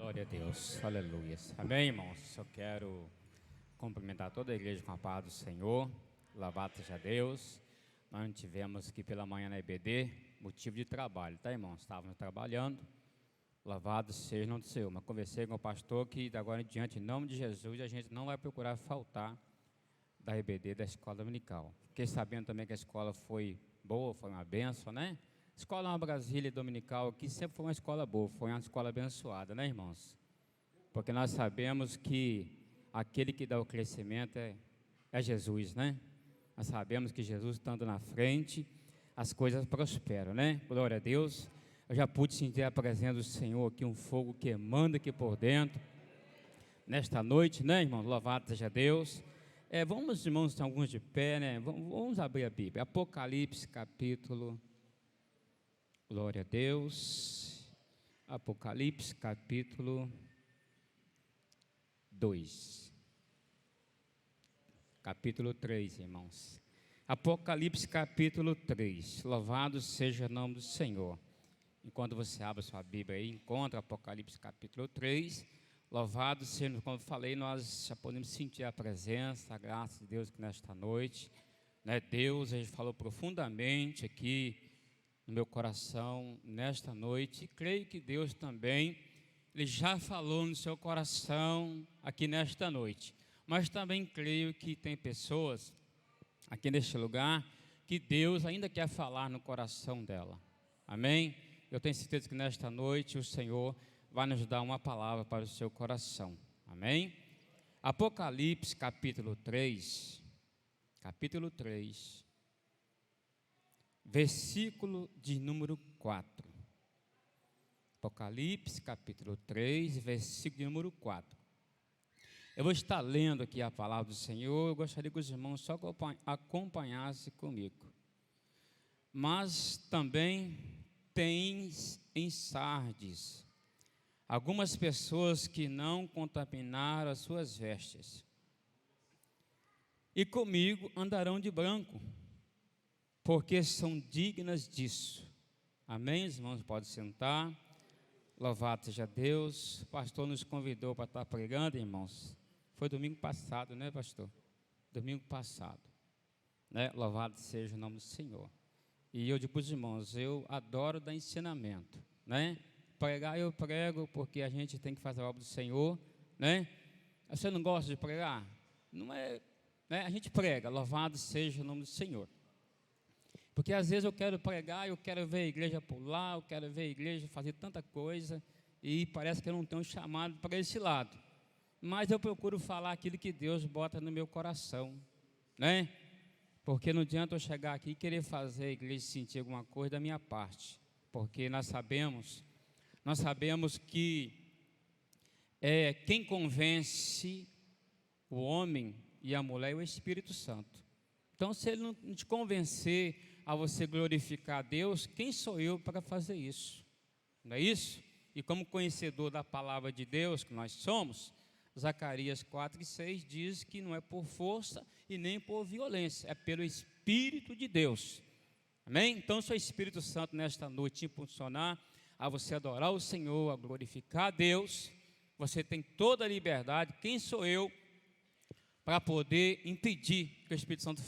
Glória a Deus, aleluia. Amém, irmãos? Eu quero cumprimentar toda a igreja com a paz do Senhor. Louvado seja Deus. Nós não tivemos aqui pela manhã na EBD motivo de trabalho, tá, irmãos? Estávamos trabalhando. Louvado seja o nome do Senhor. Mas conversei com o pastor que, de agora em diante, em nome de Jesus, a gente não vai procurar faltar da EBD, da escola dominical. Fiquei sabendo também que a escola foi boa, foi uma bênção, né? Escola Brasília Dominical aqui sempre foi uma escola boa, foi uma escola abençoada, né, irmãos? Porque nós sabemos que aquele que dá o crescimento é Jesus, né? Nós sabemos que Jesus estando na frente, as coisas prosperam, né? Glória a Deus. Eu já pude sentir a presença do Senhor aqui, um fogo queimando aqui por dentro, nesta noite, né, irmãos? Louvado seja Deus. Vamos, irmãos, tem alguns de pé, né? Vamos abrir a Bíblia. Apocalipse, capítulo... Glória a Deus. Apocalipse, capítulo 2. Capítulo 3, irmãos. Apocalipse, capítulo 3. Louvado seja o nome do Senhor. Enquanto você abre a sua Bíblia aí, encontra Apocalipse, capítulo 3. Louvado seja, como eu falei, nós já podemos sentir a presença, a graça de Deus aqui nesta noite. Né? Deus, a gente falou profundamente aqui no meu coração nesta noite, e creio que Deus também, Ele já falou no seu coração aqui nesta noite, mas também creio que tem pessoas aqui neste lugar, que Deus ainda quer falar no coração dela, amém? Eu tenho certeza que nesta noite o Senhor vai nos dar uma palavra para o seu coração, amém? Apocalipse capítulo 3, versículo de número 4. Apocalipse, capítulo 3, versículo de número 4. Eu vou estar lendo aqui a palavra do Senhor. Eu gostaria que os irmãos só acompanhassem comigo. Mas também tens em Sardes algumas pessoas que não contaminaram as suas vestes, e comigo andarão de branco, porque são dignas disso. Amém? Os irmãos podem sentar. Louvado seja Deus. O pastor nos convidou para estar pregando, irmãos. Foi domingo passado, né, pastor? Domingo passado, né? Louvado seja o nome do Senhor. E eu digo para os irmãos, eu adoro dar ensinamento, né? Pregar eu prego porque a gente tem que fazer a obra do Senhor, né? Você não gosta de pregar? Não é, né? A gente prega. Louvado seja o nome do Senhor. Porque às vezes eu quero pregar, eu quero ver a igreja pular, eu quero ver a igreja fazer tanta coisa, e parece que eu não tenho chamado para esse lado. Mas eu procuro falar aquilo que Deus bota no meu coração, né? Porque não adianta eu chegar aqui e querer fazer a igreja sentir alguma coisa da minha parte. Porque nós sabemos que quem convence o homem e a mulher é o Espírito Santo. Então, se ele não te convencer a você glorificar a Deus, quem sou eu para fazer isso? Não é isso? E como conhecedor da palavra de Deus que nós somos, Zacarias 4:6 diz que não é por força e nem por violência, é pelo Espírito de Deus. Amém? Então, se o Espírito Santo nesta noite te impulsionar a você adorar o Senhor, a glorificar a Deus, você tem toda a liberdade. Quem sou eu para poder impedir que o Espírito Santo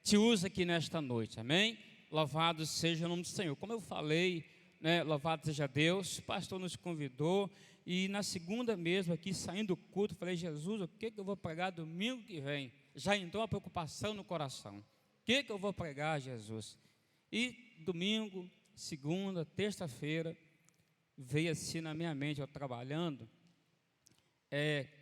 te usa aqui nesta noite, amém? Louvado seja o nome do Senhor. Como eu falei, né, louvado seja Deus, o pastor nos convidou, e na segunda mesmo aqui, saindo do culto, falei, Jesus, o que eu vou pregar domingo que vem? Já entrou a preocupação no coração, o que eu vou pregar, Jesus? E domingo, segunda, terça-feira, veio assim na minha mente, eu trabalhando,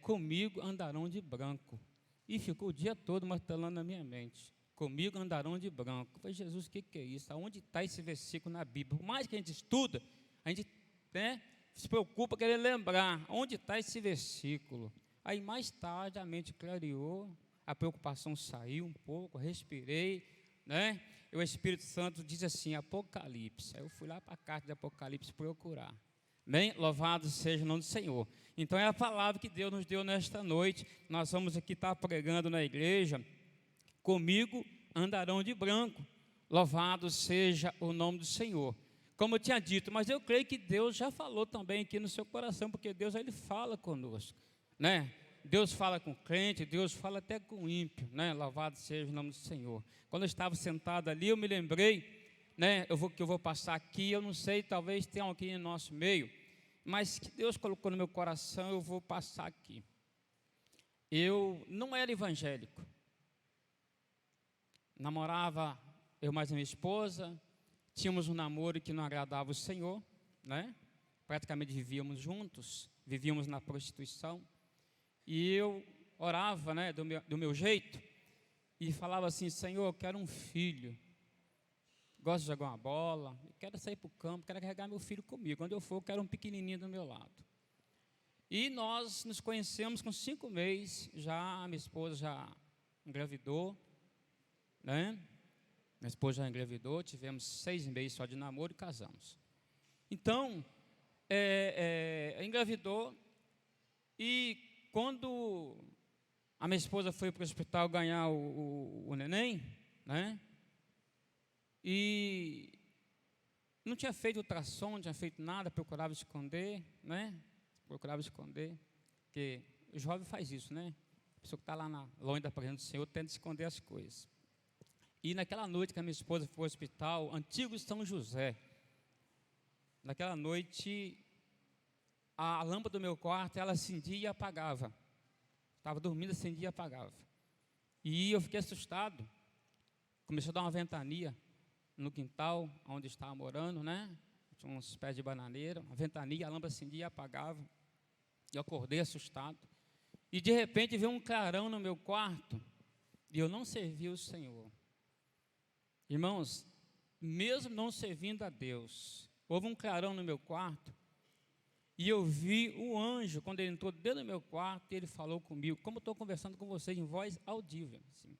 comigo andarão de branco, e ficou o dia todo martelando na minha mente. Comigo andarão de branco. Eu falei, Jesus, o que é isso? Aonde está esse versículo na Bíblia? Por mais que a gente estuda, a gente se preocupa querer lembrar onde está esse versículo. Aí mais tarde a mente clareou, a preocupação saiu um pouco, respirei, né? E o Espírito Santo diz assim, Apocalipse. Aí eu fui lá para a carta de Apocalipse procurar. Bem, louvado seja o nome do Senhor. Então é a palavra que Deus nos deu nesta noite. Nós vamos aqui estar pregando na igreja. Comigo andarão de branco. Louvado seja o nome do Senhor. como eu tinha dito, mas eu creio que Deus já falou também aqui no seu coração, porque Deus, Ele fala conosco, né? Deus fala com o crente, Deus fala até com o ímpio, né? Louvado seja o nome do Senhor. Quando eu estava sentado ali, eu me lembrei, né? Que eu vou passar aqui, eu não sei, talvez tenha alguém em nosso meio, mas que Deus colocou no meu coração, eu vou passar aqui. Eu não era evangélico, namorava eu mais a minha esposa, tínhamos um namoro que não agradava o Senhor, né? Praticamente vivíamos juntos, vivíamos na prostituição. E eu orava, né, do meu jeito, e falava assim: Senhor, eu quero um filho, gosto de jogar uma bola, eu quero sair para o campo, quero carregar meu filho comigo, onde eu for, eu quero um pequenininho do meu lado. E nós nos conhecemos com 5 meses, a minha esposa já engravidou, né? Minha esposa já engravidou, tivemos 6 meses só de namoro e casamos. Então, engravidou, e quando a minha esposa foi para o hospital ganhar o neném, né? E não tinha feito ultrassom, não tinha feito nada, procurava esconder, né? Procurava esconder, porque o jovem faz isso, né? A pessoa que está lá longe da presença do Senhor tenta esconder as coisas. E naquela noite que a minha esposa foi ao hospital, antigo São José, naquela noite, a lâmpada do meu quarto, ela acendia e apagava. Estava dormindo, acendia e apagava. E eu fiquei assustado. Começou a dar uma ventania no quintal, onde estava morando, né? Tinha uns pés de bananeira, uma ventania, a lâmpada acendia e apagava. Eu acordei assustado. E de repente veio um clarão no meu quarto, e eu não servi o Senhor. Irmãos, mesmo não servindo a Deus, houve um clarão no meu quarto, e eu vi o anjo, quando ele entrou dentro do meu quarto, ele falou comigo, como eu estou conversando com vocês em voz audível, assim,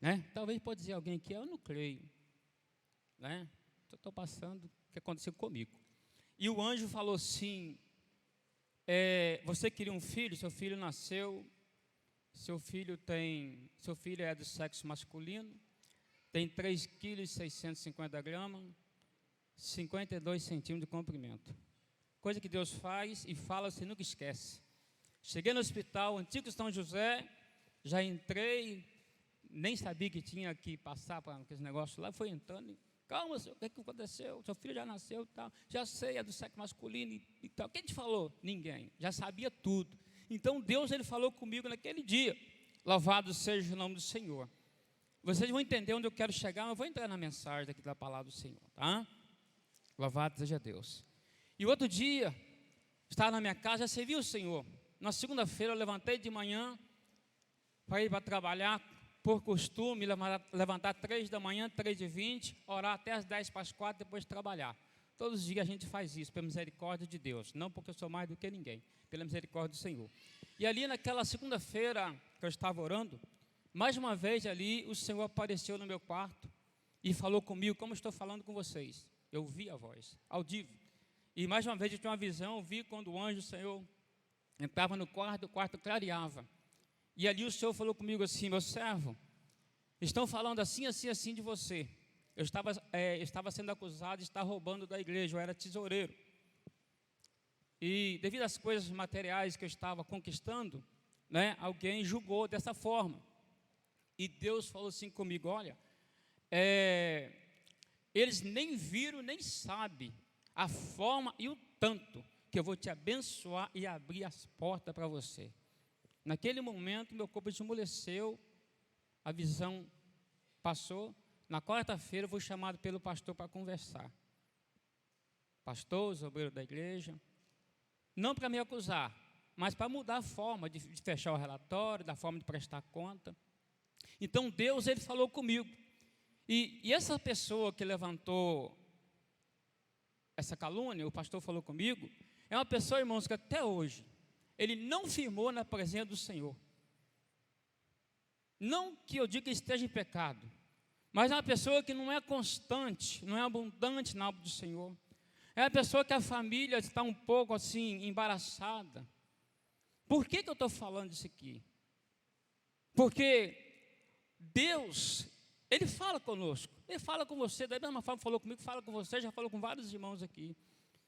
né? Talvez pode dizer alguém aqui, eu não creio, né? Estou passando o que aconteceu comigo. E o anjo falou assim: você queria um filho, seu filho nasceu, seu filho é do sexo masculino, tem 3,650 kg, 52 centímetros de comprimento. Coisa que Deus faz e fala, você nunca esquece. Cheguei no hospital, antigo São José, já entrei, nem sabia que tinha que passar para aqueles negócios lá, foi entrando, e, calma, senhor, o que aconteceu? Seu filho já nasceu e tal, já sei, é do sexo masculino e tal. Quem te falou? Ninguém, já sabia tudo. Então Deus, Ele falou comigo naquele dia, louvado seja o nome do Senhor. Vocês vão entender onde eu quero chegar, mas eu vou entrar na mensagem aqui da palavra do Senhor, tá? Louvado seja Deus. E outro dia, estava na minha casa, já servi o Senhor. Na segunda-feira eu levantei de manhã para ir para trabalhar, por costume, levantar 3 da manhã, 3h20, orar até as 10 para as 4, depois trabalhar. Todos os dias a gente faz isso, pela misericórdia de Deus, não porque eu sou mais do que ninguém, pela misericórdia do Senhor. E ali naquela segunda-feira que eu estava orando, mais uma vez ali o Senhor apareceu no meu quarto e falou comigo, como estou falando com vocês. Eu ouvi a voz, audível. E mais uma vez eu tinha uma visão, vi quando o anjo do Senhor entrava no quarto, o quarto clareava. E ali o Senhor falou comigo assim: meu servo, estão falando assim, assim, assim de você. Eu estava sendo acusado de estar roubando da igreja, eu era tesoureiro. E devido às coisas materiais que eu estava conquistando, né, alguém julgou dessa forma. E Deus falou assim comigo: olha, eles nem viram, nem sabem a forma e o tanto que eu vou te abençoar e abrir as portas para você. Naquele momento, meu corpo esmoreceu, a visão passou. Na quarta-feira, eu fui chamado pelo pastor para conversar. Pastor, os obreiros da igreja, não para me acusar, mas para mudar a forma de fechar o relatório, da forma de prestar conta. Então, Deus, Ele falou comigo. E essa pessoa que levantou essa calúnia, o pastor falou comigo, é uma pessoa, irmãos, que até hoje, ele não firmou na presença do Senhor. Não que eu diga que esteja em pecado, mas é uma pessoa que não é constante, não é abundante na obra do Senhor. É uma pessoa que a família está um pouco assim, embaraçada. Por que eu estou falando isso aqui? Porque Deus, Ele fala conosco, Ele fala com você, da mesma forma que falou comigo, fala com você, já falou com vários irmãos aqui.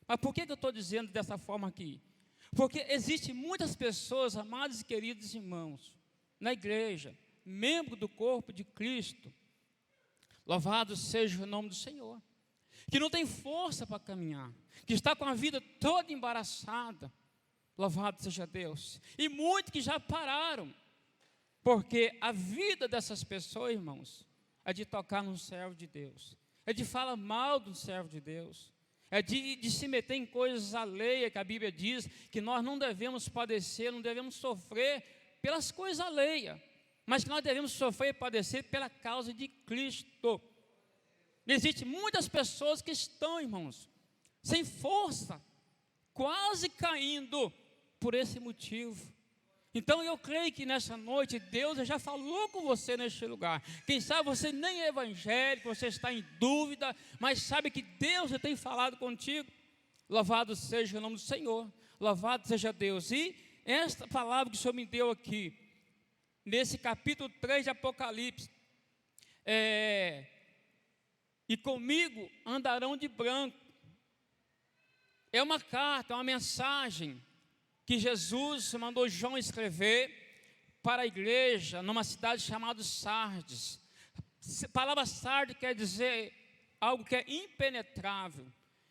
Mas por que eu estou dizendo dessa forma aqui? Porque existem muitas pessoas, amados e queridos irmãos, na igreja, membro do corpo de Cristo, louvado seja o nome do Senhor, que não tem força para caminhar, que está com a vida toda embaraçada, louvado seja Deus, e muitos que já pararam, porque a vida dessas pessoas, irmãos, é de tocar num servo de Deus, é de falar mal do servo de Deus, é de se meter em coisas alheias, que a Bíblia diz que nós não devemos padecer, não devemos sofrer pelas coisas alheias, mas que nós devemos sofrer e padecer pela causa de Cristo. Existem muitas pessoas que estão, irmãos, sem força, quase caindo por esse motivo. Então eu creio que nessa noite Deus já falou com você neste lugar. Quem sabe você nem é evangélico, você está em dúvida, mas sabe que Deus já tem falado contigo. Louvado seja o nome do Senhor, louvado seja Deus. E esta palavra que o Senhor me deu aqui, nesse capítulo 3 de Apocalipse, e comigo andarão de branco. É uma carta, uma mensagem que Jesus mandou João escrever para a igreja numa cidade chamada Sardes. A palavra Sardes quer dizer algo que é impenetrável.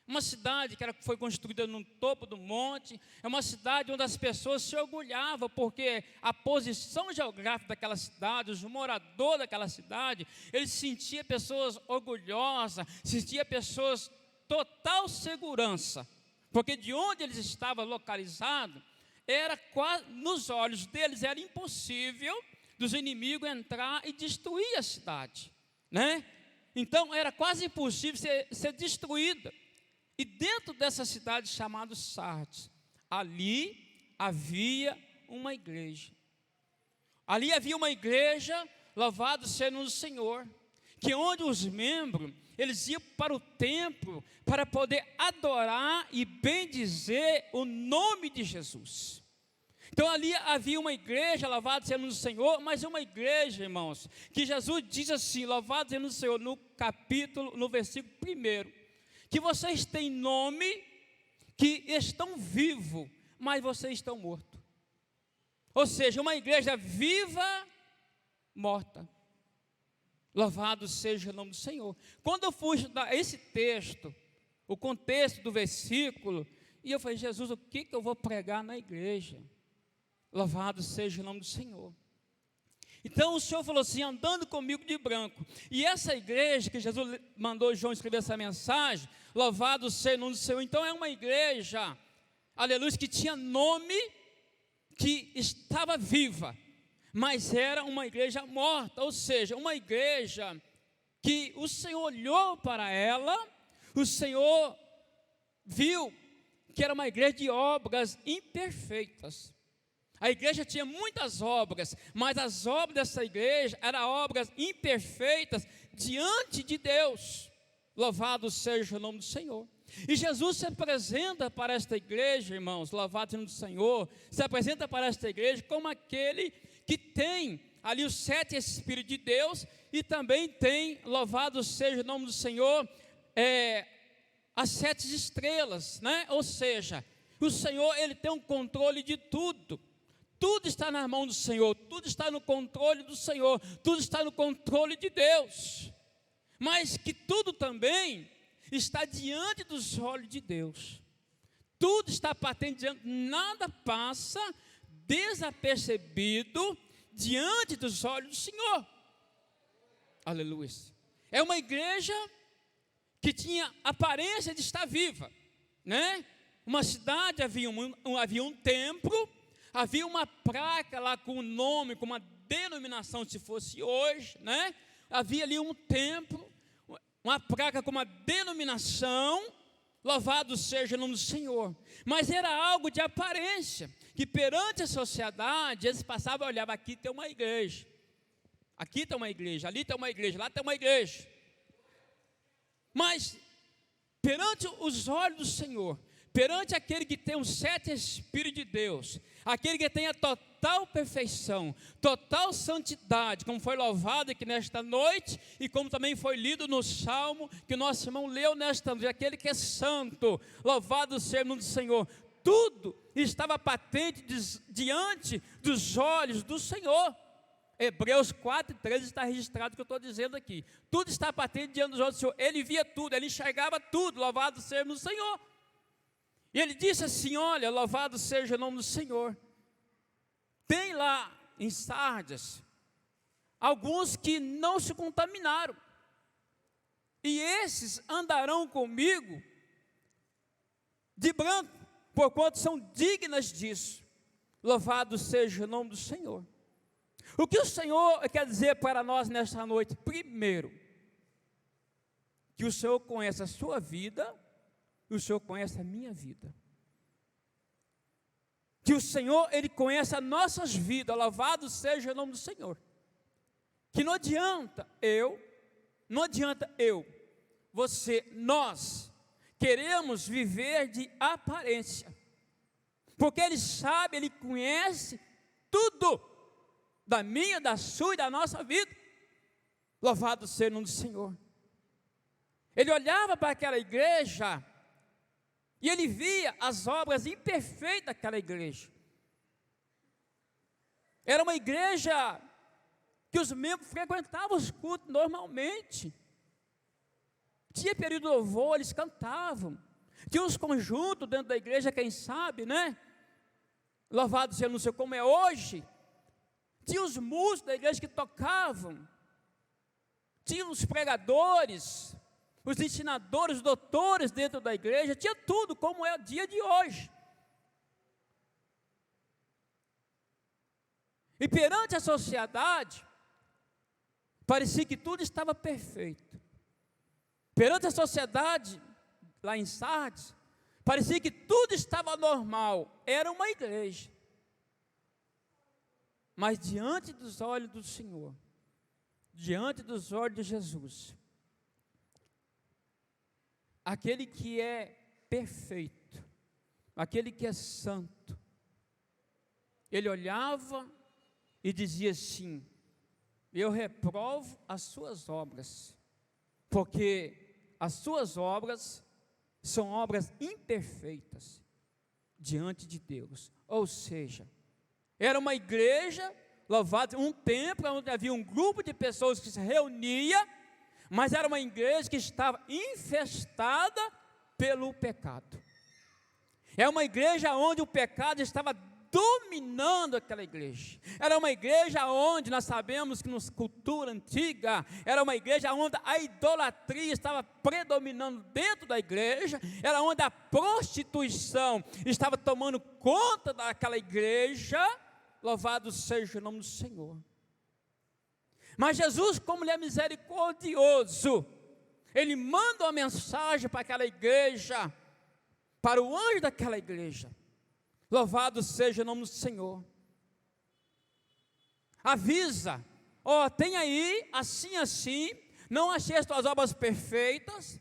Uma cidade que foi construída no topo do monte, é uma cidade onde as pessoas se orgulhavam, porque a posição geográfica daquela cidade, os moradores daquela cidade, eles sentiam pessoas orgulhosas, sentiam pessoas total segurança, porque de onde eles estavam localizados, era quase, nos olhos deles era impossível dos inimigos entrar e destruir a cidade, né? Então era quase impossível ser destruída. E dentro dessa cidade chamada Sardes, ali havia uma igreja. Ali havia uma igreja, louvado seja o Senhor, que onde os membros, eles iam para o templo para poder adorar e bendizer o nome de Jesus. Então ali havia uma igreja, louvado seja o Senhor, mas uma igreja, irmãos, que Jesus diz assim, louvado seja o Senhor, no versículo 1, que vocês têm nome, que estão vivos, mas vocês estão mortos. Ou seja, uma igreja viva, morta. Louvado seja o nome do Senhor. Quando eu fui estudar esse texto, o contexto do versículo, e eu falei, Jesus, o que eu vou pregar na igreja? Louvado seja o nome do Senhor. Então o Senhor falou assim, andando comigo de branco. E essa igreja que Jesus mandou João escrever essa mensagem, louvado seja o nome do Senhor. Então é uma igreja, aleluia, que tinha nome, que estava viva, mas era uma igreja morta. Ou seja, uma igreja que o Senhor olhou para ela, o Senhor viu que era uma igreja de obras imperfeitas. A igreja tinha muitas obras, mas as obras dessa igreja eram obras imperfeitas diante de Deus. Louvado seja o nome do Senhor. E Jesus se apresenta para esta igreja, irmãos, louvado seja o nome do Senhor, se apresenta para esta igreja como aquele que tem ali os 7 Espíritos de Deus e também tem, louvado seja o nome do Senhor, as 7 estrelas, né? Ou seja, o Senhor, Ele tem um controle de tudo. Tudo está na mão do Senhor, tudo está no controle do Senhor, tudo está no controle de Deus. Mas que tudo também está diante dos olhos de Deus. Tudo está patente diante, nada passa desapercebido diante dos olhos do Senhor. Aleluia. É uma igreja que tinha aparência de estar viva, né? Uma cidade, havia um templo, havia uma placa lá com o nome, com uma denominação, se fosse hoje, né? Havia ali um templo, uma placa com uma denominação, louvado seja o nome do Senhor. Mas era algo de aparência, que perante a sociedade, eles passavam e olhavam, aqui tem uma igreja, aqui tem uma igreja, ali tem uma igreja, lá tem uma igreja. Mas, perante os olhos do Senhor, perante aquele que tem os 7 Espíritos de Deus, aquele que tem a total total perfeição, total santidade, como foi louvado aqui nesta noite, e como também foi lido no Salmo, que o nosso irmão leu nesta noite, aquele que é santo, louvado seja o nome do Senhor. Tudo estava patente diante dos olhos do Senhor. Hebreus 4:13 está registrado o que eu estou dizendo aqui. Tudo está patente diante dos olhos do Senhor. Ele via tudo, ele enxergava tudo, louvado seja o Senhor. E ele disse assim: olha, louvado seja o nome do Senhor. Tem lá em Sardes alguns que não se contaminaram, e esses andarão comigo de branco, porquanto são dignas disso. Louvado seja o nome do Senhor. O que o Senhor quer dizer para nós nesta noite? Primeiro, que o Senhor conhece a sua vida, e o Senhor conhece a minha vida. Que o Senhor, Ele conhece as nossas vidas, louvado seja o nome do Senhor. Que não adianta você, nós, queremos viver de aparência, porque Ele sabe, Ele conhece tudo, da minha, da sua e da nossa vida. Louvado seja o nome do Senhor. Ele olhava para aquela igreja, e ele via as obras imperfeitas daquela igreja. Era uma igreja que os membros frequentavam os cultos normalmente. Tinha período de louvor, eles cantavam. Tinha uns conjuntos dentro da igreja, quem sabe, né? Louvado seja não sei como é hoje. Tinha os músicos da igreja que tocavam. Tinha os pregadores, os ensinadores, os doutores dentro da igreja, tinha tudo como é o dia de hoje. E perante a sociedade, parecia que tudo estava perfeito. Perante a sociedade, lá em Sardes, parecia que tudo estava normal, era uma igreja. Mas diante dos olhos do Senhor, diante dos olhos de Jesus, aquele que é perfeito, aquele que é santo, ele olhava e dizia assim: eu reprovo as suas obras, porque as suas obras são obras imperfeitas diante de Deus. Ou seja, era uma igreja, louvado, um templo onde havia um grupo de pessoas que se reunia, mas era uma igreja que estava infestada pelo pecado. É uma igreja onde o pecado estava dominando aquela igreja. Era uma igreja onde nós sabemos que na cultura antiga, era uma igreja onde a idolatria estava predominando dentro da igreja, era onde a prostituição estava tomando conta daquela igreja. Louvado seja o nome do Senhor. Mas Jesus, como Ele é misericordioso, Ele manda uma mensagem para aquela igreja, para o anjo daquela igreja. Louvado seja o nome do Senhor. Avisa: ó, tem aí, assim, não achei as tuas obras perfeitas,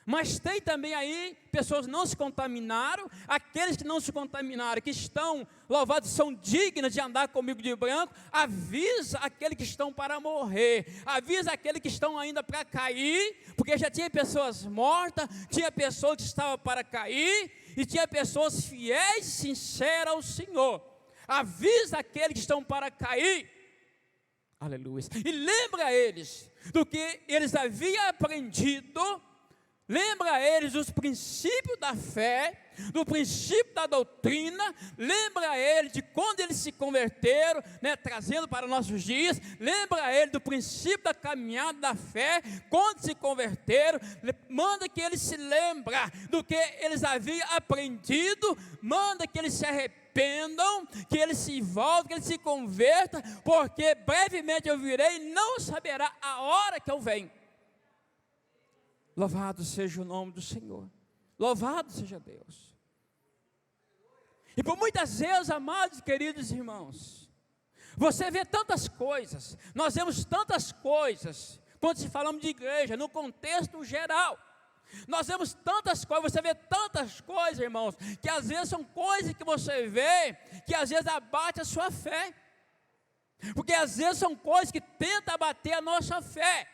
mas tem também aí pessoas que não se contaminaram. Aqueles que não se contaminaram, que estão, louvados, são dignas de andar comigo de branco. Avisa aqueles que estão para morrer, avisa aqueles que estão ainda para cair, porque já tinha pessoas mortas, tinha pessoas que estavam para cair, e tinha pessoas fiéis e sinceras ao Senhor. Avisa aqueles que estão para cair, aleluia, e lembra eles do que eles haviam aprendido. Lembra eles dos princípios da fé, do princípio da doutrina. Lembra eles de quando eles se converteram, né, trazendo para nossos dias. Lembra eles do princípio da caminhada da fé, quando se converteram. Manda que eles se lembrem do que eles haviam aprendido. Manda que eles se arrependam, que eles se voltem, que eles se convertam, porque brevemente eu virei e não saberá a hora que eu venho. Louvado seja o nome do Senhor. Louvado seja Deus. E por muitas vezes, amados e queridos irmãos, você vê tantas coisas, nós vemos tantas coisas, quando se falamos de igreja, no contexto geral. Nós vemos tantas coisas, você vê tantas coisas, irmãos, que às vezes são coisas que você vê, que às vezes abate a sua fé. Porque às vezes são coisas que tentam abater a nossa fé.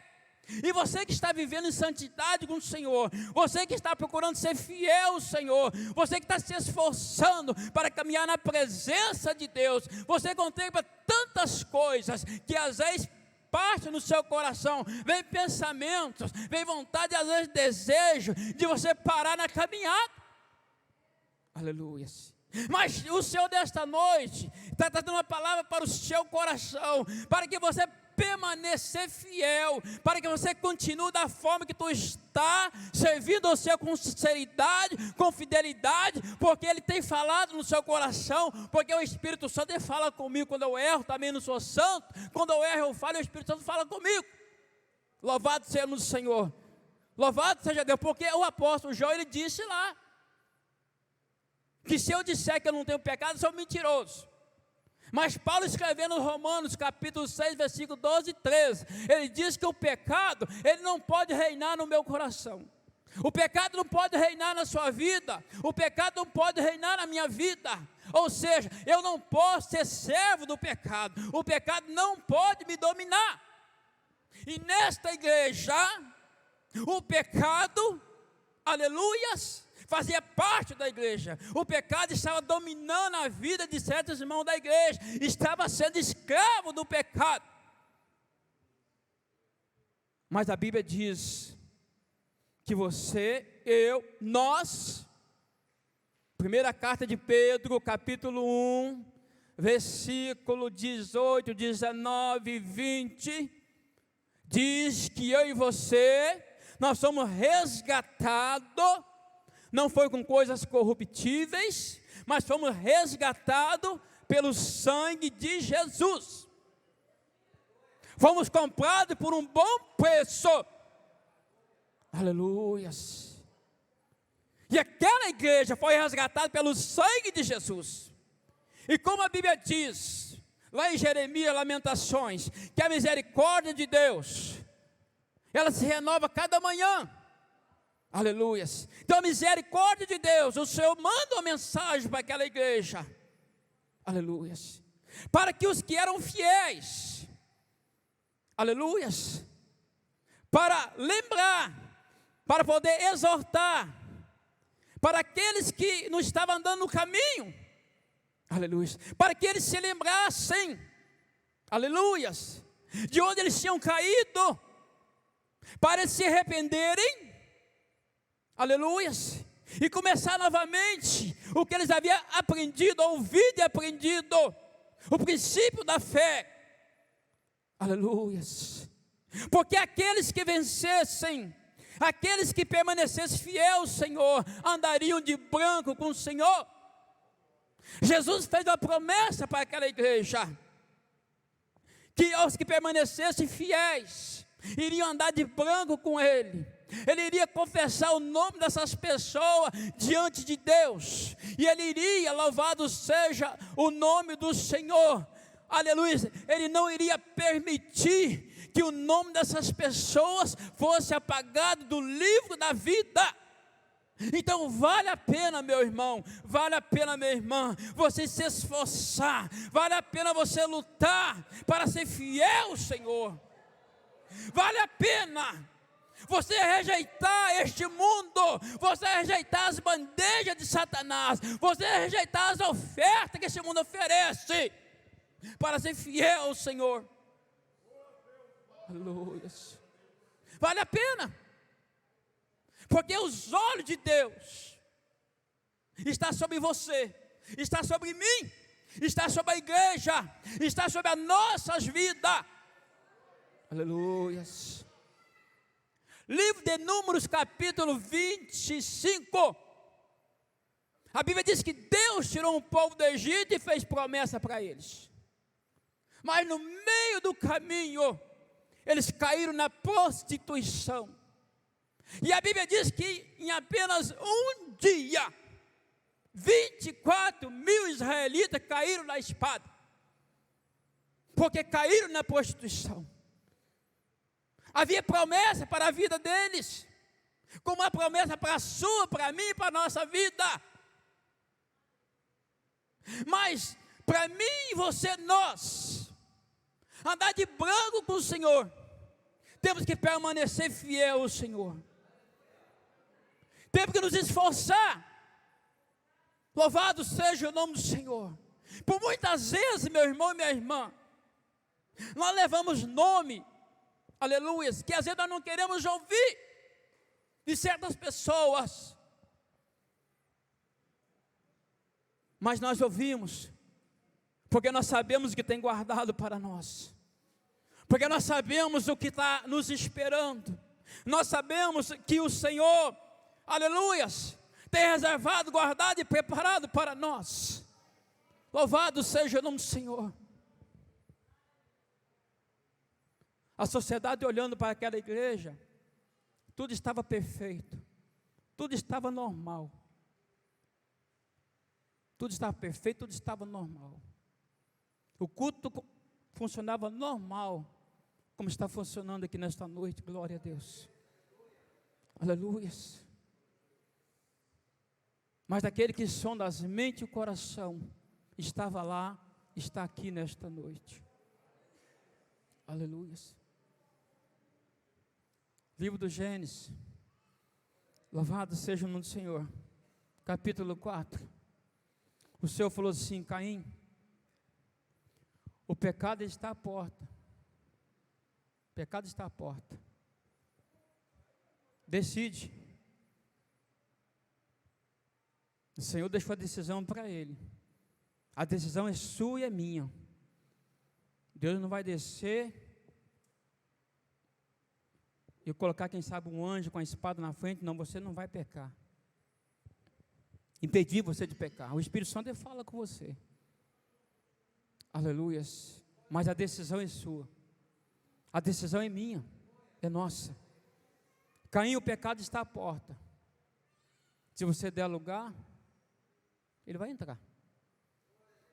E você que está vivendo em santidade com o Senhor, você que está procurando ser fiel ao Senhor, você que está se esforçando para caminhar na presença de Deus, você contempla tantas coisas que às vezes parte no seu coração, vem pensamentos, vem vontade, às vezes desejo de você parar na caminhada. Aleluia. Mas o Senhor desta noite está dando uma palavra para o seu coração, para que você permanecer fiel, para que você continue da forma que tu está, servindo ao Senhor com sinceridade, com fidelidade, porque Ele tem falado no seu coração, porque o Espírito Santo Ele fala comigo quando eu erro, também não sou santo, quando eu erro eu falo, o Espírito Santo fala comigo. Louvado seja o Senhor, louvado seja Deus, porque o apóstolo João, ele disse lá, que se eu disser que eu não tenho pecado, eu sou mentiroso. Mas Paulo escrevendo em Romanos capítulo 6, versículo 12 e 13, ele diz que o pecado, ele não pode reinar no meu coração. O pecado não pode reinar na sua vida, o pecado não pode reinar na minha vida. Ou seja, eu não posso ser servo do pecado, o pecado não pode me dominar. E nesta igreja, o pecado, aleluias, fazia parte da igreja. O pecado estava dominando a vida de certos irmãos da igreja, estava sendo escravo do pecado. Mas a Bíblia diz que você, eu, nós, primeira carta de Pedro, capítulo 1, versículo 18, 19, 20, diz que eu e você, nós somos resgatados, não foi com coisas corruptíveis, mas fomos resgatados pelo sangue de Jesus. Fomos comprados por um bom preço. Aleluias. E aquela igreja foi resgatada pelo sangue de Jesus. E como a Bíblia diz, lá em Jeremias, Lamentações, que a misericórdia de Deus, ela se renova cada manhã. Aleluias. Então a misericórdia de Deus, o Senhor manda uma mensagem para aquela igreja. Aleluias. Para que os que eram fiéis, aleluias, para lembrar, para poder exortar, para aqueles que não estavam andando no caminho, aleluias, para que eles se lembrassem, aleluias, de onde eles tinham caído, para se arrependerem, aleluias, e começar novamente o que eles haviam aprendido, ouvido e aprendido, o princípio da fé, aleluias, porque aqueles que vencessem, aqueles que permanecessem fiéis ao Senhor, andariam de branco com o Senhor. Jesus fez uma promessa para aquela igreja, que os que permanecessem fiéis, iriam andar de branco com Ele. Ele iria confessar o nome dessas pessoas diante de Deus, e ele iria, louvado seja o nome do Senhor, aleluia, ele não iria permitir que o nome dessas pessoas fosse apagado do livro da vida. Então vale a pena, meu irmão, vale a pena, minha irmã, você se esforçar, vale a pena você lutar para ser fiel ao Senhor, vale a pena você rejeitar este mundo, você rejeitar as bandejas de Satanás, você rejeitar as ofertas que este mundo oferece, para ser fiel ao Senhor. Aleluia. Vale a pena, porque os olhos de Deus estão sobre você, está sobre mim, está sobre a igreja, está sobre as nossas vidas. Aleluia. Livro de Números, capítulo 25. A Bíblia diz que Deus tirou um povo do Egito e fez promessa para eles. Mas no meio do caminho, eles caíram na prostituição. E a Bíblia diz que em apenas um dia, 24 mil israelitas caíram na espada, porque caíram na prostituição. Havia promessa para a vida deles, com uma promessa para a sua, para mim e para a nossa vida. Mas para mim e você, nós, andar de branco com o Senhor, temos que permanecer fiel ao Senhor. Temos que nos esforçar. Louvado seja o nome do Senhor. Por muitas vezes, meu irmão e minha irmã, nós levamos nome, aleluia, que às vezes nós não queremos ouvir de certas pessoas, mas nós ouvimos, porque nós sabemos o que tem guardado para nós, porque nós sabemos o que está nos esperando, nós sabemos que o Senhor, aleluias, tem reservado, guardado e preparado para nós. Louvado seja o nome do Senhor. A sociedade olhando para aquela igreja, tudo estava perfeito, tudo estava normal, tudo estava perfeito, tudo estava normal. O culto funcionava normal, como está funcionando aqui nesta noite, glória a Deus, aleluias. Mas aquele que sonda as mentes e o coração, estava lá, está aqui nesta noite, aleluias. Livro do Gênesis, louvado seja o nome do Senhor, capítulo 4, o Senhor falou assim: Caim, o pecado está à porta, o pecado está à porta, decide. O Senhor deixou a decisão para ele, a decisão é sua e é minha. Deus não vai descer e colocar, quem sabe, um anjo com a espada na frente. Não, você não vai pecar, impedir você de pecar. O Espírito Santo fala com você, aleluias, mas a decisão é sua, a decisão é minha, é nossa. Caim, o pecado está à porta, se você der lugar, ele vai entrar.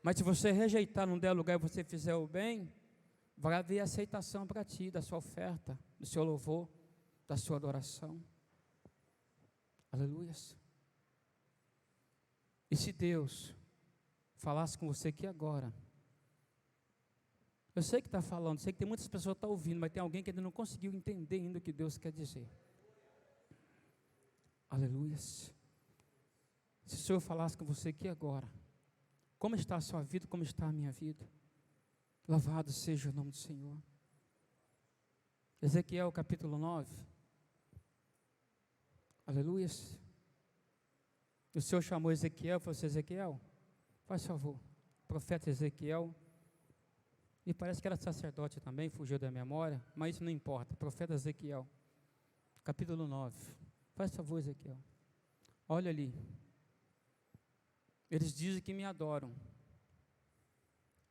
Mas se você rejeitar, não der lugar e você fizer o bem, vai haver aceitação para ti, da sua oferta, do seu louvor, da sua adoração. Aleluias. E se Deus falasse com você aqui agora, eu sei que está falando, sei que tem muitas pessoas que estão ouvindo, mas tem alguém que ainda não conseguiu entender ainda o que Deus quer dizer. Aleluias. Se o Senhor falasse com você aqui agora, como está a sua vida, como está a minha vida? Louvado seja o nome do Senhor. Ezequiel capítulo 9. Aleluias. O Senhor chamou Ezequiel e falou assim: Ezequiel, faz favor, profeta Ezequiel, e parece que era sacerdote também, fugiu da memória, mas isso não importa. Profeta Ezequiel, capítulo 9. Faz favor, Ezequiel, olha ali. Eles dizem que me adoram,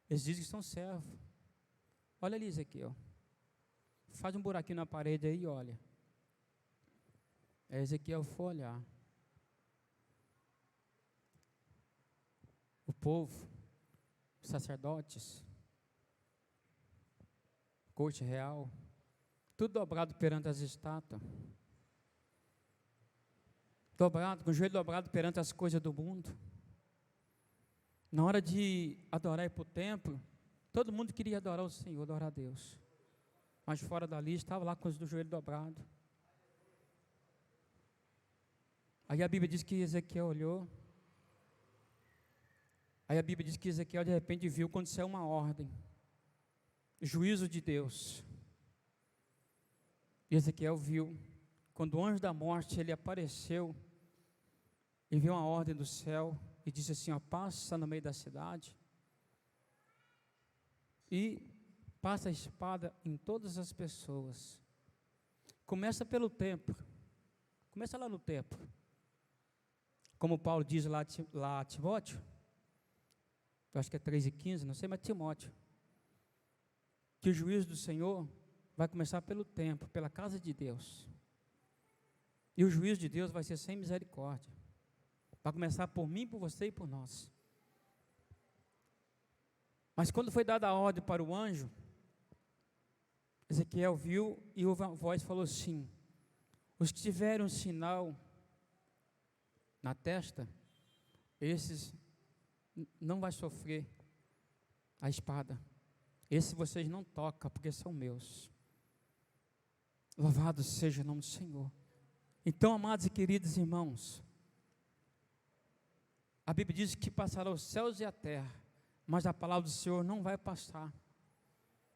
eles dizem que são servos. Olha ali, Ezequiel, faz um buraquinho na parede aí e olha. Aí Ezequiel foi olhar. O povo, os sacerdotes, corte real, tudo dobrado perante as estátuas, dobrado, com o joelho dobrado perante as coisas do mundo. Na hora de adorar e ir para o templo, todo mundo queria adorar o Senhor, adorar a Deus, mas fora dali estava lá com os do joelho dobrado. Aí a Bíblia diz que Ezequiel olhou. Aí a Bíblia diz que Ezequiel de repente viu quando saiu uma ordem, juízo de Deus. E Ezequiel viu quando o anjo da morte ele apareceu e viu uma ordem do céu e disse assim: ó, passa no meio da cidade e passa a espada em todas as pessoas. Começa pelo templo, começa lá no templo, como Paulo diz lá a Timóteo, eu acho que é 3:15, não sei, mas Timóteo, que o juízo do Senhor vai começar pelo templo, pela casa de Deus, e o juízo de Deus vai ser sem misericórdia, vai começar por mim, por você e por nós. Mas quando foi dada a ordem para o anjo, Ezequiel viu e ouviu uma voz e falou assim: Os que tiverem um sinal na testa, esses não vai sofrer a espada. Esses vocês não tocam, porque são meus. Louvado seja o nome do Senhor. Então, amados e queridos irmãos, a Bíblia diz que passará os céus e a terra, mas a palavra do Senhor não vai passar.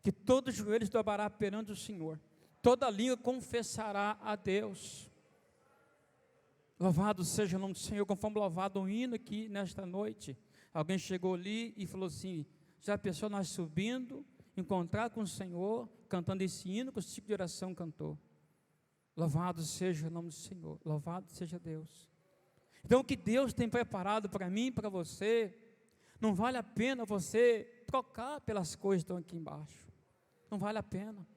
Que todos os joelhos dobrará perante o Senhor, toda língua confessará a Deus. Louvado seja o nome do Senhor. Conforme louvado um hino aqui nesta noite, alguém chegou ali e falou assim: já pensou nós subindo, encontrar com o Senhor, cantando esse hino que o ciclo de oração cantou? Louvado seja o nome do Senhor, louvado seja Deus. Então o que Deus tem preparado para mim e para você, não vale a pena você trocar pelas coisas que estão aqui embaixo. Não vale a pena.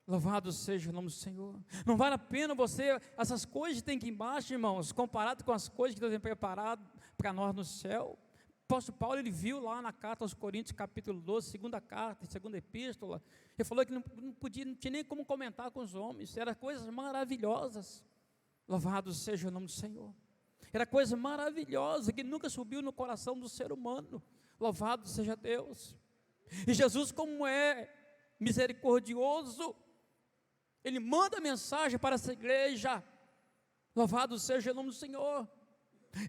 Louvado seja o nome do Senhor. Não vale a pena você, essas coisas que tem aqui embaixo, irmãos, comparado com as coisas que Deus tem preparado para nós no céu. O apóstolo Paulo, ele viu lá na carta aos Coríntios, capítulo 12, segunda carta, segunda epístola, ele falou que não tinha nem como comentar com os homens, eram coisas maravilhosas. Louvado seja o nome do Senhor. Era coisa maravilhosa que nunca subiu no coração do ser humano. Louvado seja Deus. E Jesus, como é misericordioso, Ele manda mensagem para essa igreja. Louvado seja o nome do Senhor.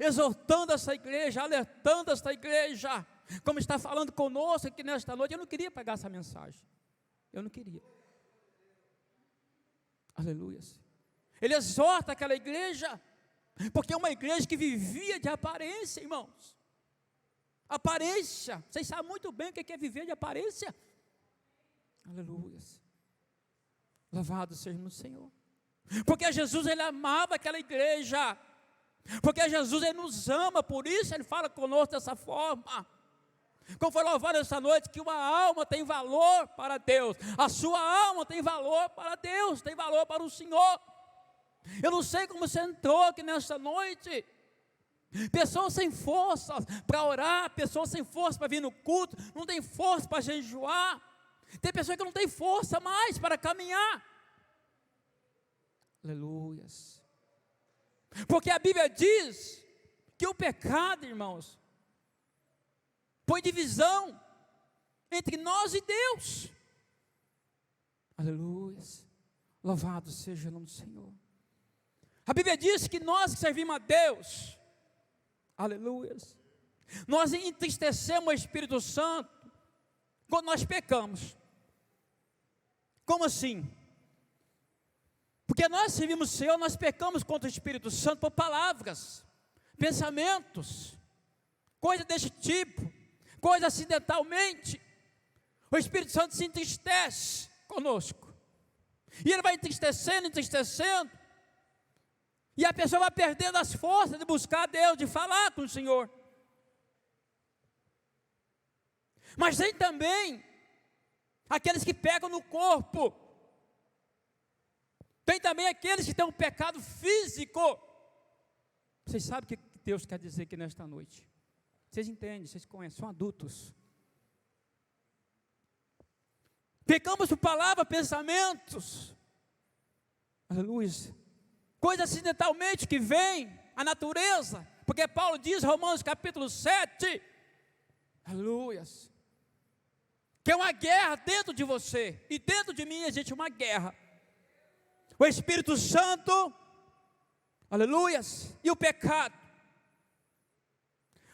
Exortando essa igreja, alertando essa igreja, como está falando conosco aqui nesta noite. Eu não queria pegar essa mensagem, eu não queria. Aleluia. Ele exorta aquela igreja, porque é uma igreja que vivia de aparência, irmãos. Aparência, vocês sabem muito bem o que é viver de aparência. Aleluia. Louvado seja o Senhor. Porque Jesus, Ele amava aquela igreja. Porque Jesus, Ele nos ama, por isso Ele fala conosco dessa forma. Como foi louvado essa noite, que uma alma tem valor para Deus. A sua alma tem valor para Deus, tem valor para o Senhor. Eu não sei como você entrou aqui nesta noite. Pessoas sem força para orar, pessoas sem força para vir no culto, não tem força para jejuar. Tem pessoas que não tem força mais para caminhar. Aleluias. Porque a Bíblia diz que o pecado, irmãos, põe divisão entre nós e Deus. Aleluias. Louvado seja o nome do Senhor. A Bíblia diz que nós que servimos a Deus, aleluias, nós entristecemos o Espírito Santo quando nós pecamos. Como assim? Porque nós servimos o Senhor, nós pecamos contra o Espírito Santo por palavras, pensamentos, coisas desse tipo, coisas acidentalmente. O Espírito Santo se entristece conosco, e ele vai entristecendo, entristecendo, e a pessoa vai perdendo as forças de buscar a Deus, de falar com o Senhor. Mas tem também aqueles que pecam no corpo. Tem também aqueles que têm um pecado físico. Vocês sabem o que Deus quer dizer aqui nesta noite? Vocês entendem, vocês conhecem, são adultos. Pecamos por palavras, pensamentos. Aleluia. Coisas acidentalmente que vem a natureza. Porque Paulo diz, Romanos capítulo 7, aleluia, que é uma guerra dentro de você. E dentro de mim existe uma guerra. O Espírito Santo, aleluia, e o pecado.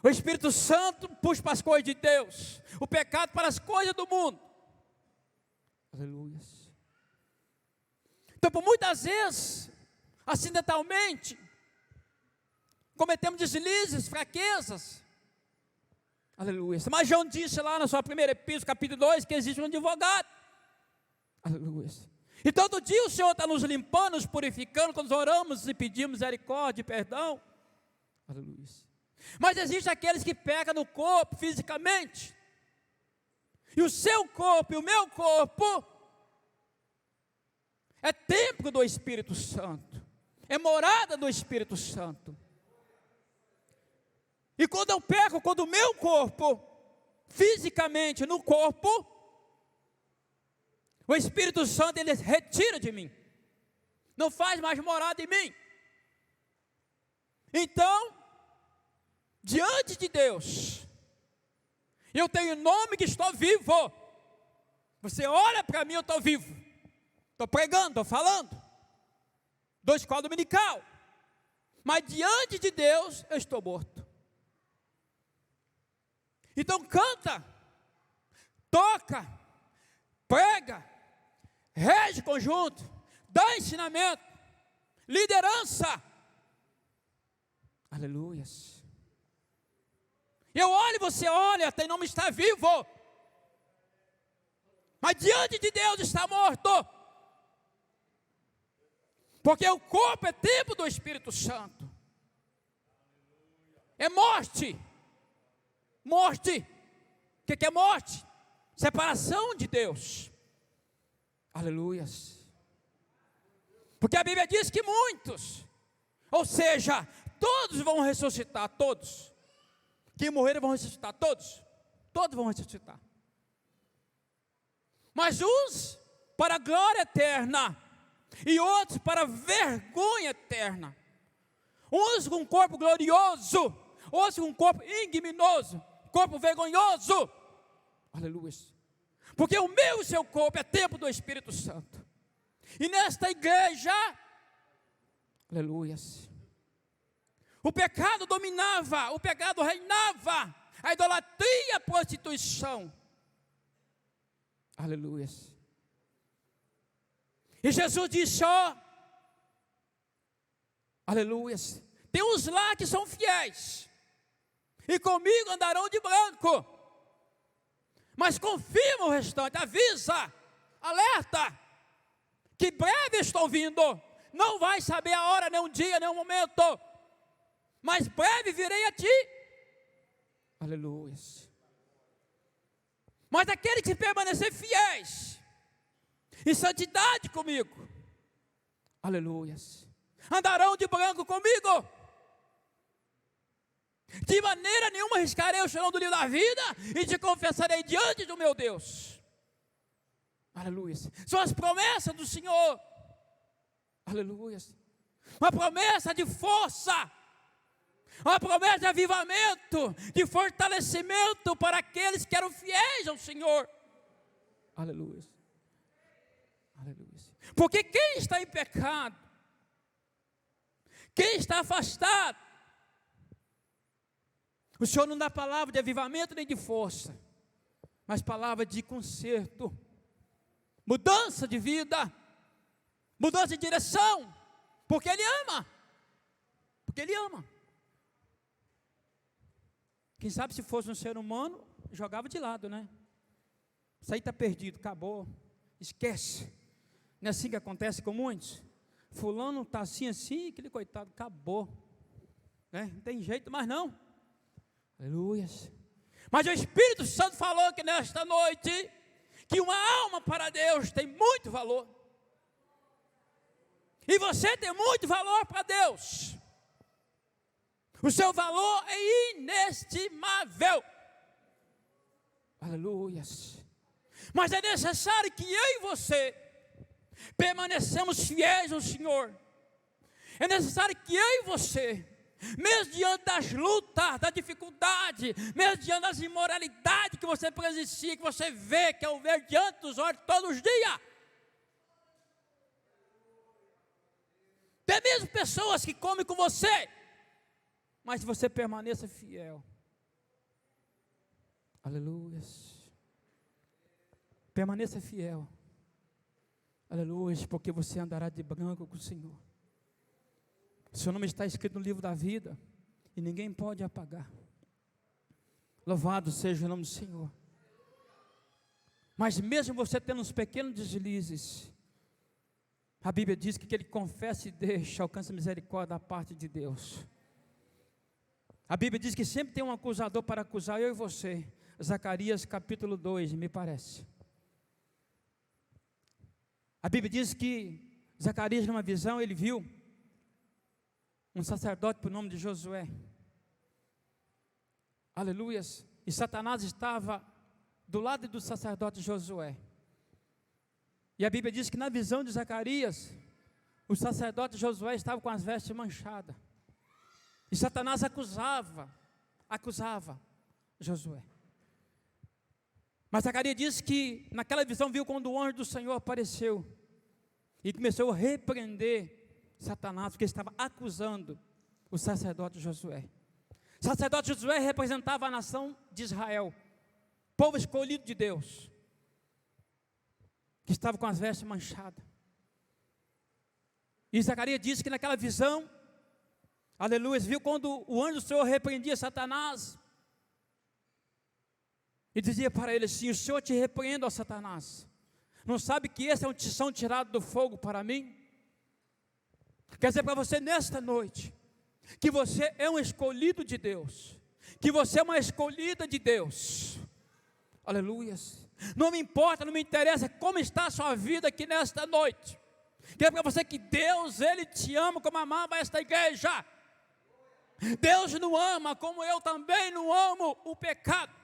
O Espírito Santo puxa para as coisas de Deus, o pecado para as coisas do mundo. Aleluia. Então, por muitas vezes, acidentalmente, cometemos deslizes, fraquezas. Aleluia. Mas João disse lá na sua primeira epístola, capítulo 2, que existe um advogado. Aleluia. E todo dia o Senhor está nos limpando, nos purificando, quando oramos e pedimos misericórdia e perdão. Aleluia. Mas existem aqueles que pecam no corpo, fisicamente. E o seu corpo e o meu corpo é templo do Espírito Santo. É morada do Espírito Santo. E quando eu peco, quando o meu corpo, fisicamente no corpo, o Espírito Santo, ele retira de mim. não faz mais morada em mim. Então, diante de Deus, eu tenho nome que estou vivo. Você olha para mim, eu estou vivo. Estou pregando, estou falando. Dou escola dominical. Mas diante de Deus, eu estou morto. Então canta, toca, prega, rege conjunto, dá ensinamento, liderança. Aleluias. Eu olho, você olha, tem nome está vivo. Mas diante de Deus está morto. Porque o corpo é templo do Espírito Santo. É morte. Morte. O que é morte? Separação de Deus. Aleluias. Porque a Bíblia diz que muitos, ou seja, todos vão ressuscitar, todos. Que morreram vão ressuscitar, todos. Todos vão ressuscitar. Mas uns para a glória eterna, e outros para a vergonha eterna. Uns com um corpo glorioso, outros com um corpo ignominoso, corpo vergonhoso. Aleluia. Porque o meu e o seu corpo é templo do Espírito Santo. E nesta igreja, aleluia, o pecado dominava, o pecado reinava, a idolatria e a prostituição. Aleluia. E Jesus disse, ó, aleluia, tem uns lá que são fiéis, e comigo andarão de branco, mas confirma o restante, avisa, alerta, que breve estou vindo, não vai saber a hora, nem um dia, nem um momento, mas breve virei a ti. Aleluia. Mas aqueles que permanecer fiéis, em santidade comigo, aleluias, andarão de branco comigo, de maneira nenhuma riscarei o chão do livro da vida, e te confessarei diante do meu Deus. Aleluias. São as promessas do Senhor. Aleluias. Uma promessa de força, uma promessa de avivamento, de fortalecimento para aqueles que eram fiéis ao Senhor. Aleluia. Aleluia. Porque quem está em pecado, quem está afastado, o Senhor não dá palavra de avivamento nem de força, mas palavra de conserto, mudança de vida, mudança de direção, porque Ele ama, porque Ele ama. Quem sabe se fosse um ser humano, jogava de lado, né? Isso aí está perdido, acabou, esquece. Não é assim que acontece com muitos? Fulano está assim, aquele coitado, acabou, né? Não tem jeito mais não. Aleluia. Mas o Espírito Santo falou que nesta noite, que uma alma para Deus tem muito valor, e você tem muito valor para Deus. O seu valor é inestimável. Aleluia. Mas é necessário que eu e você permanecemos fiéis ao Senhor. É necessário que eu e você, mesmo diante das lutas, da dificuldade, mesmo diante das imoralidades que você presencia, que você vê, que eu vejo diante dos olhos todos os dias, tem mesmo pessoas que comem com você, mas você permaneça fiel. Aleluia. Permaneça fiel. Aleluia, porque você andará de branco com o Senhor. O seu nome está escrito no livro da vida, e ninguém pode apagar. Louvado seja o nome do Senhor. Mas mesmo você tendo uns pequenos deslizes, a Bíblia diz que ele confessa e deixa, alcança misericórdia da parte de Deus. A Bíblia diz que sempre tem um acusador para acusar eu e você. Zacarias capítulo 2, me parece. A Bíblia diz que Zacarias, numa visão, ele viu um sacerdote por nome de Josué. Aleluias. E Satanás estava do lado do sacerdote Josué. E a Bíblia diz que na visão de Zacarias, o sacerdote Josué estava com as vestes manchadas. E Satanás acusava Josué. Mas Zacarias disse que naquela visão viu quando o anjo do Senhor apareceu e começou a repreender Satanás, porque estava acusando o sacerdote Josué. O sacerdote Josué representava a nação de Israel, povo escolhido de Deus, que estava com as vestes manchadas. E Zacarias disse que naquela visão, aleluia, viu quando o anjo do Senhor repreendia Satanás, e dizia para ele assim: o Senhor te repreenda, ó Satanás, não sabe que esse é um tição tirado do fogo para mim? Quer dizer para você nesta noite, que você é um escolhido de Deus, que você é uma escolhida de Deus, aleluias. Não me importa, não me interessa como está a sua vida aqui nesta noite. Quer para você que Deus, Ele te ama como amava esta igreja. Deus não ama como eu também não amo o pecado,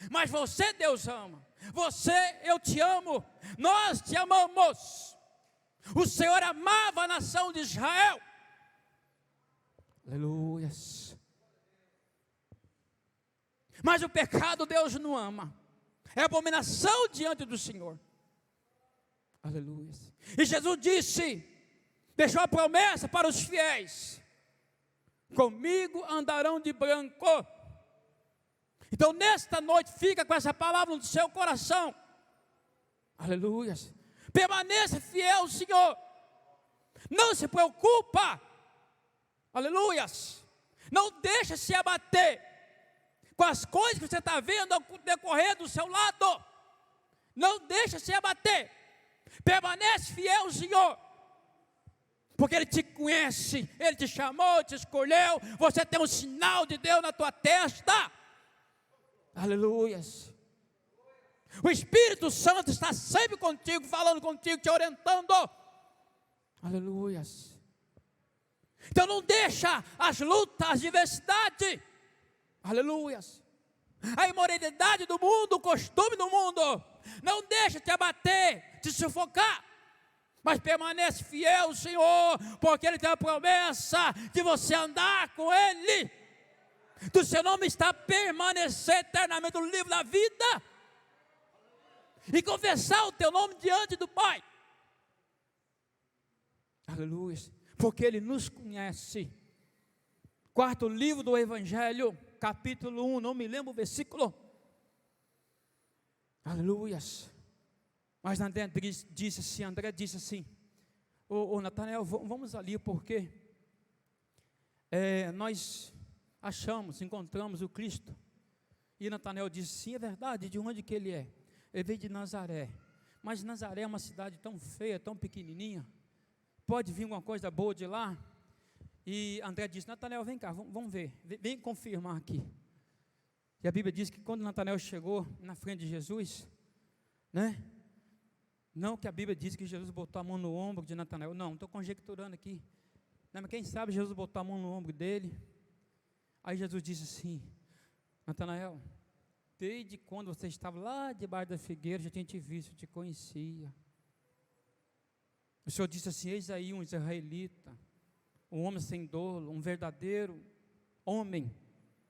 mas você Deus ama, você, eu te amo, nós te amamos. O Senhor amava a nação de Israel, aleluias. Mas o pecado Deus não ama, é abominação diante do Senhor, aleluia. E Jesus disse, deixou a promessa para os fiéis: comigo andarão de branco. Então nesta noite fica com essa palavra no seu coração, aleluia. Permaneça fiel ao Senhor, não se preocupa, aleluia. Não deixa se abater com as coisas que você está vendo decorrer do seu lado. Não deixa se abater. Permanece fiel ao Senhor, porque Ele te conhece, Ele te chamou, te escolheu. Você tem um sinal de Deus na tua testa, aleluias. O Espírito Santo está sempre contigo, falando contigo, te orientando, aleluias. Então não deixa as lutas, as diversidades, aleluias, a imoralidade do mundo, o costume do mundo, não deixa te abater, te sufocar, mas permanece fiel ao Senhor, porque Ele tem a promessa de você andar com Ele, do seu nome está permanecer eternamente no livro da vida, e confessar o teu nome diante do Pai, aleluia, porque Ele nos conhece. Quarto livro do Evangelho, capítulo 1, não me lembro o versículo, aleluias. Mas André disse assim, ô Natanael, vamos ali, porque nós encontramos o Cristo. E Natanael disse, sim, é verdade, de onde que Ele é? Ele veio de Nazaré, mas Nazaré é uma cidade tão feia, tão pequenininha, pode vir alguma coisa boa de lá? E André disse, Natanael, vem cá, vamos ver, vem confirmar aqui. E a Bíblia diz que quando Natanael chegou na frente de Jesus, né? Não que a Bíblia diz que Jesus botou a mão no ombro de Natanael, não, estou conjecturando aqui, mas quem sabe Jesus botou a mão no ombro dele. Aí Jesus disse assim, Natanael, desde quando você estava lá debaixo da figueira, já tinha te visto, te conhecia. O Senhor disse assim, eis aí um israelita, um homem sem dolo, um verdadeiro homem,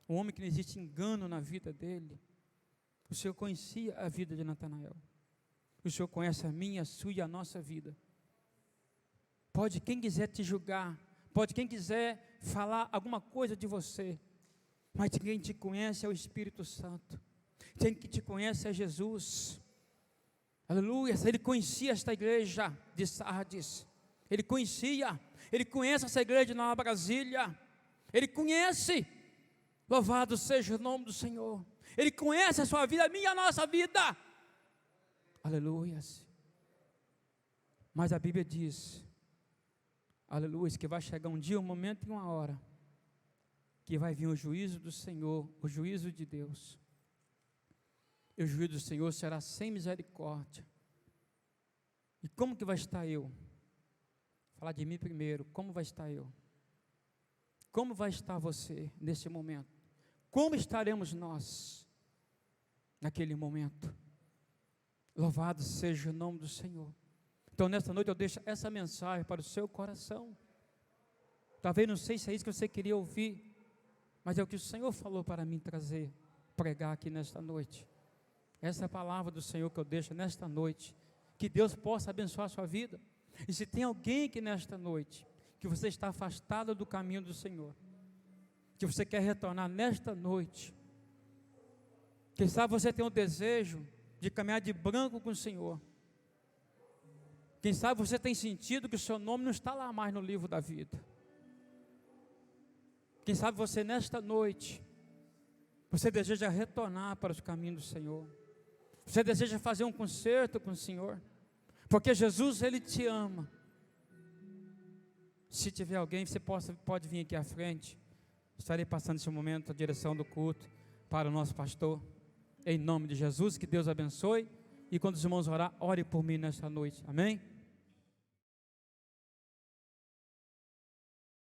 um homem que não existe engano na vida dele. O Senhor conhecia a vida de Natanael. O Senhor conhece a minha, a sua e a nossa vida. Pode quem quiser te julgar, pode quem quiser falar alguma coisa de você, mas quem te conhece é o Espírito Santo. Quem que te conhece é Jesus, aleluia. Ele conhecia esta igreja de Sardes, Ele conhece essa igreja de Nova Brasília, Ele conhece, louvado seja o nome do Senhor, Ele conhece a sua vida, a minha e a nossa vida, aleluia. Mas a Bíblia diz, aleluia, que vai chegar um dia, um momento e uma hora, que vai vir o juízo do Senhor, o juízo de Deus. E o juízo do Senhor será sem misericórdia. E como que vai estar eu? Vou falar de mim primeiro, como vai estar eu? Como vai estar você nesse momento? Como estaremos nós naquele momento? Louvado seja o nome do Senhor. Então, nesta noite eu deixo essa mensagem para o seu coração. Talvez não sei se é isso que você queria ouvir, mas é o que o Senhor falou para mim trazer, pregar aqui nesta noite. Essa é a palavra do Senhor que eu deixo nesta noite. Que Deus possa abençoar a sua vida. E se tem alguém que nesta noite, que você está afastado do caminho do Senhor, que você quer retornar nesta noite, quem sabe você tem um desejo de caminhar de branco com o Senhor. Quem sabe você tem sentido que o seu nome não está lá mais no livro da vida. Quem sabe você nesta noite, você deseja retornar para os caminhos do Senhor. Você deseja fazer um concerto com o Senhor. Porque Jesus, Ele te ama. Se tiver alguém, você pode vir aqui à frente. Estarei passando esse momento a direção do culto para o nosso pastor. Em nome de Jesus, que Deus abençoe. E quando os irmãos orar, ore por mim nesta noite. Amém?